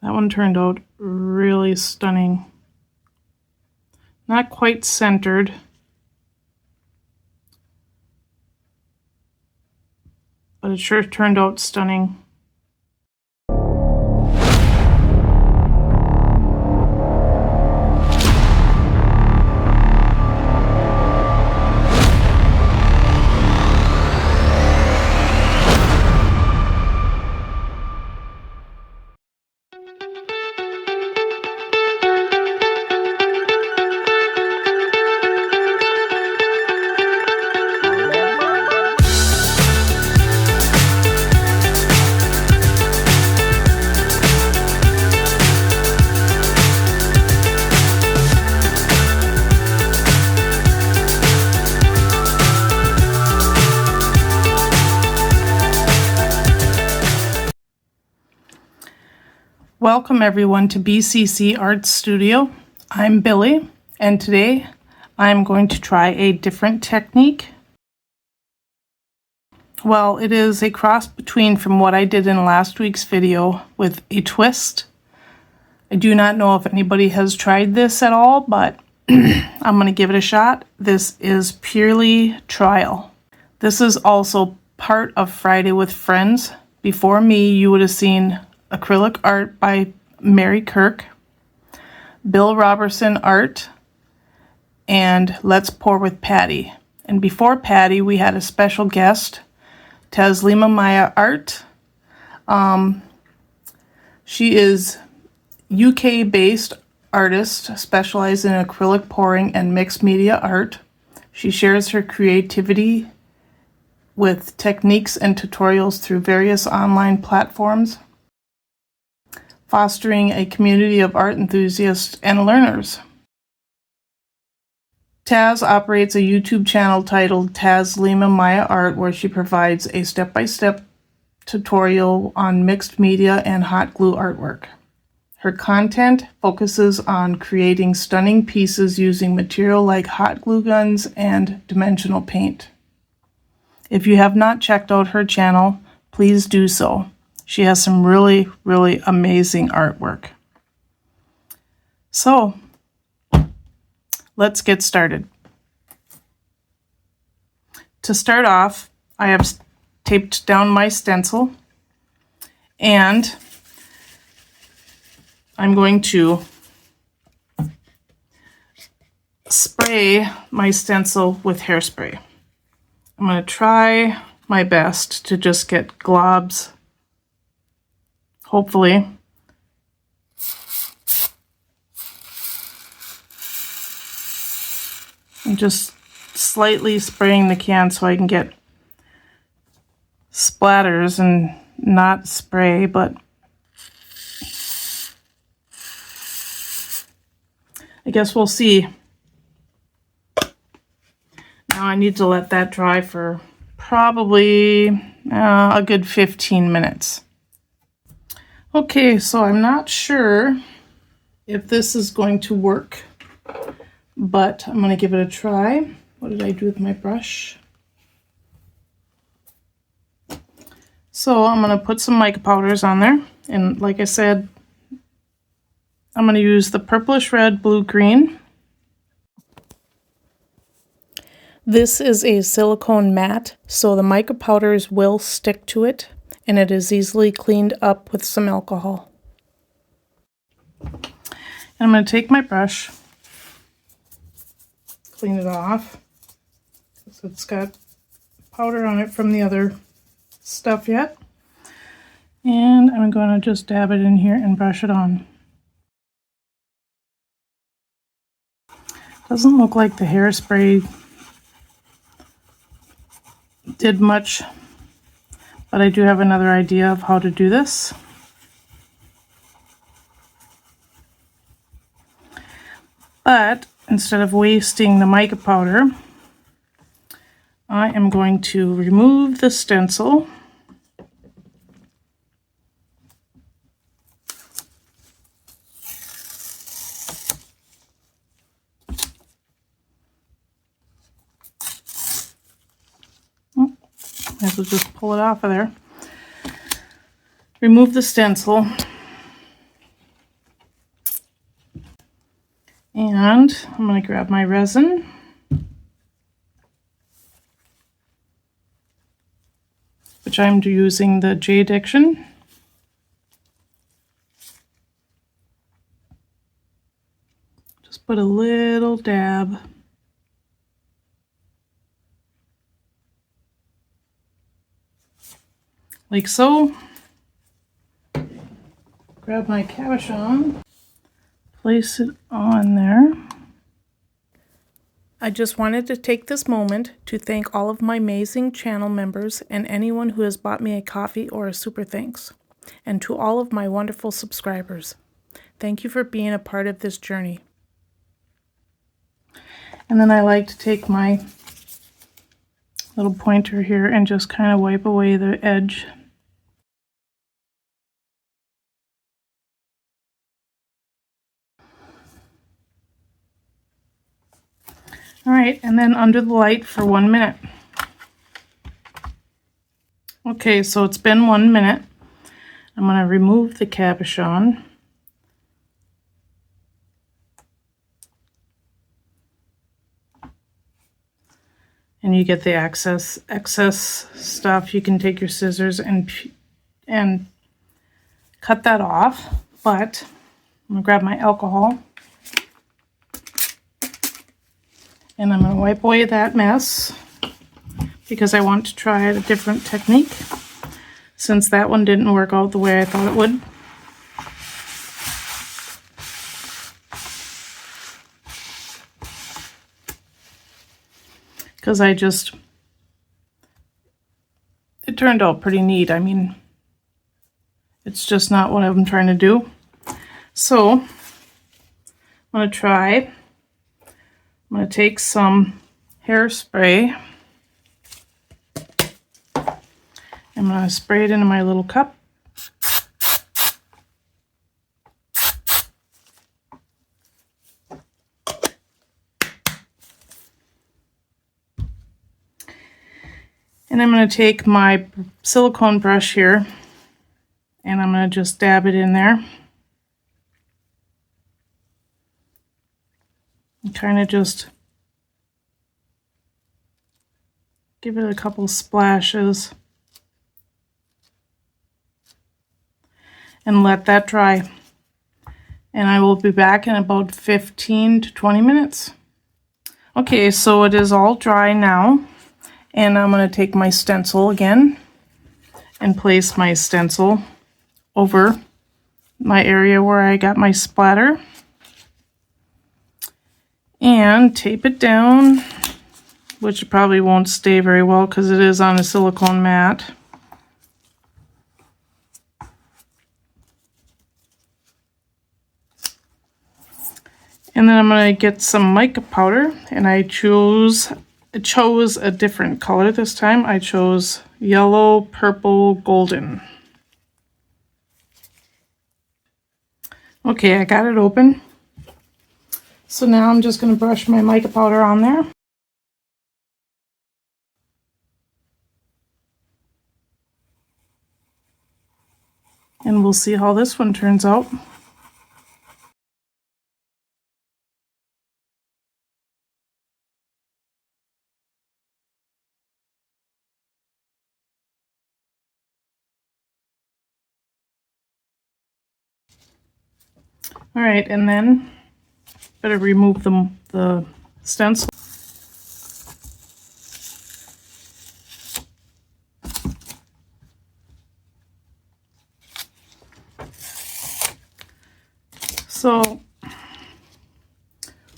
That one turned out really stunning. Not quite centered, but it sure turned out stunning. Welcome everyone to BCC Art Studio. I'm Billy, and today I'm going to try a different technique. Well, it is a cross between from what I did in last week's video with a twist. I do not know if anybody has tried this at all, but I'm going to give it a shot. This is purely trial. This is also part of Friday with Friends. Before me, you would have seen acrylic art by Mary Kirk, Bill Robertson art, and Let's Pour with Patty. And before Patty, we had a special guest, Taslima Maya Art. She is UK-based artist specializing in acrylic pouring and mixed media art. She shares her creativity with techniques and tutorials through various online platforms, fostering a community of art enthusiasts and learners. Taz operates a YouTube channel titled Taslima Maya Art, where she provides a step-by-step tutorial on mixed media and hot glue artwork. Her content focuses on creating stunning pieces using material like hot glue guns and dimensional paint. If you have not checked out her channel, please do so. She has some really, really amazing artwork. So, let's get started. To start off, I have taped down my stencil, and I'm going to spray my stencil with hairspray. I'm going to try my best to just get globs, hopefully. I'm just slightly spraying the can so I can get splatters and not spray, but I guess we'll see. Now I need to let that dry for probably a good 15 minutes. Okay, so I'm not sure if this is going to work, but I'm going to give it a try. What did I do with my brush? So I'm going to put some mica powders on there, and like I said, I'm going to use the purplish red, blue, green. This is a silicone mat, so the mica powders will stick to it, and it is easily cleaned up with some alcohol. And I'm going to take my brush, clean it off, because it's got powder on it from the other stuff yet. And I'm going to just dab it in here and brush it on. Doesn't look like the hairspray did much, but I do have another idea of how to do this. But instead of wasting the mica powder, I am going to remove the stencil . I will just pull it off of there. Remove the stencil. And I'm going to grab my resin. Which I'm using the J Diction. Just put a little dab. Like so. Grab my cabochon, place it on there. I just wanted to take this moment to thank all of my amazing channel members and anyone who has bought me a coffee or a super thanks. And to all of my wonderful subscribers. Thank you for being a part of this journey. And then I like to take my little pointer here and just kind of wipe away the edge. All right, and then under the light for 1 minute. Okay, so it's been 1 minute. I'm going to remove the cabochon. And you get the excess stuff. You can take your scissors and cut that off. But I'm going to grab my alcohol. And I'm going to wipe away that mess because I want to try a different technique since that one didn't work out the way I thought it would. Because it turned out pretty neat. I mean, it's just not what I'm trying to do. So I'm going to try. I'm going to take some hairspray. I'm going to spray it into my little cup. And I'm going to take my silicone brush here and I'm going to just dab it in there. And kind of just give it a couple splashes and let that dry. And I will be back in about 15 to 20 minutes. Okay, so it is all dry now. And I'm going to take my stencil again and place my stencil over my area where I got my splatter. And tape it down, which probably won't stay very well because it is on a silicone mat. And then I'm going to get some mica powder, and I chose a different color this time. I chose yellow, purple, golden. Okay, I got it open. So now I'm just going to brush my mica powder on there. And we'll see how this one turns out. All right, and then better remove the stencil. So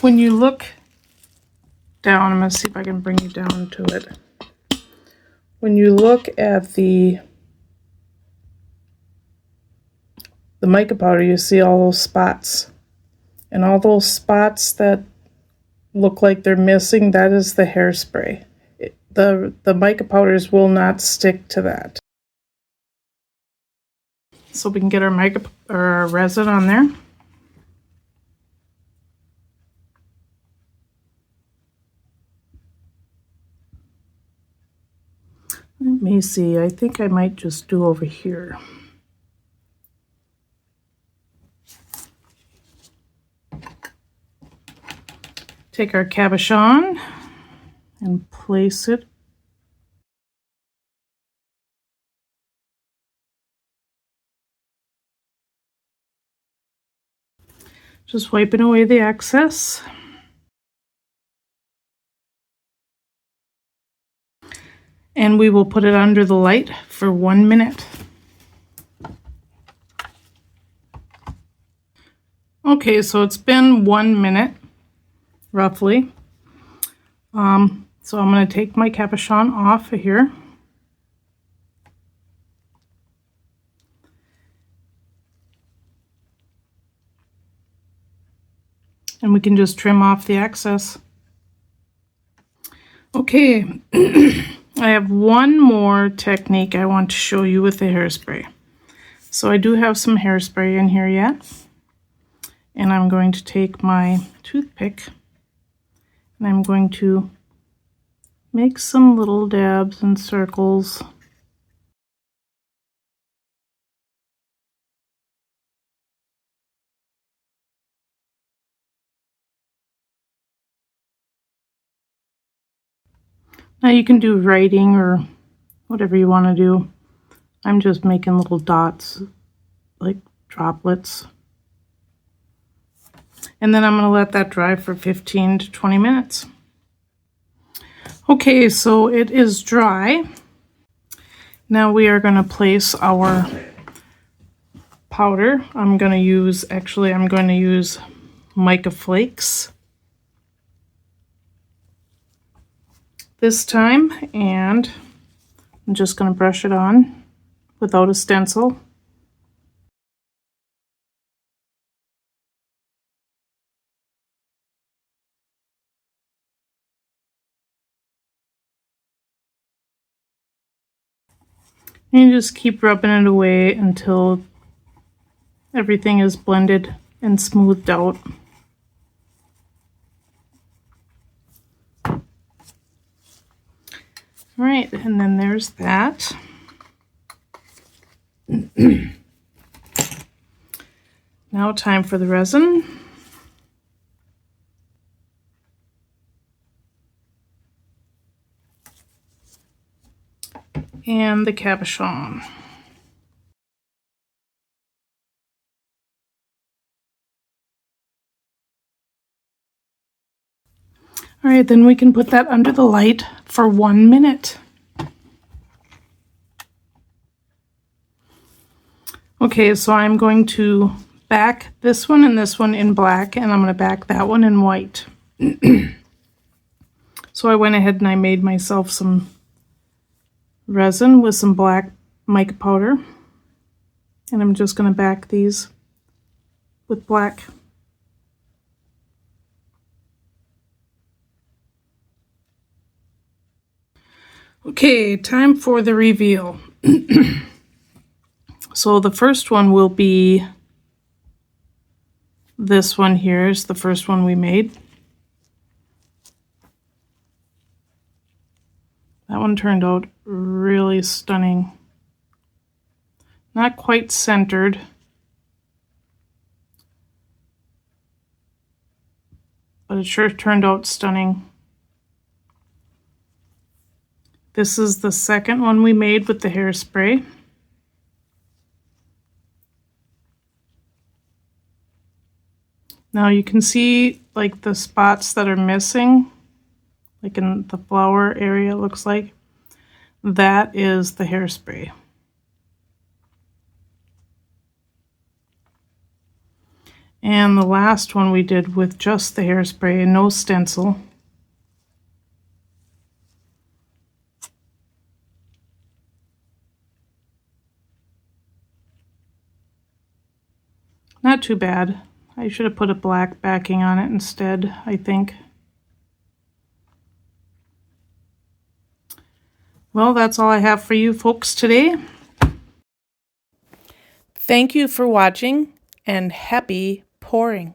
when you look down, I'm going to see if I can bring you down to it. When you look at the mica powder, you see all those spots. And all those spots that look like they're missing, that is the hairspray. The mica powders will not stick to that. So we can get our resin on there. Let me see, I think I might just do over here. take our cabochon and place it . Just wiping away the excess. And we will put it under the light for 1 minute. Okay, so it's been 1 minute, roughly. So I'm going to take my cabochon off of here. And we can just trim off the excess. Okay, I have one more technique I want to show you with the hairspray. So I do have some hairspray in here yet. And I'm going to take my toothpick and I'm going to make some little dabs and circles. Now you can do writing or whatever you want to do. I'm just making little dots, like droplets. And then I'm going to let that dry for 15 to 20 minutes. Okay, so it is dry. Now we are going to place our powder. I'm going to use mica flakes this time, and I'm just going to brush it on without a stencil. And you just keep rubbing it away until everything is blended and smoothed out. All right, and then there's that. Now time for the resin. And the cabochon. All right, then we can put that under the light for 1 minute. Okay, so I'm going to back this one and this one in black, and I'm going to back that one in white. So I went ahead and I made myself some resin with some black mica powder, and I'm just going to back these with black. Okay, time for the reveal. So the first one will be this one here. Is the first one we made. That one turned out really stunning. Not quite centered, but it sure turned out stunning. This is the second one we made with the hairspray. Now you can see like the spots that are missing, like in the flower area, it looks like. That is the hairspray. And the last one we did with just the hairspray and no stencil. Not too bad. I should have put a black backing on it instead, I think. Well, that's all I have for you folks today. Thank you for watching, and happy pouring.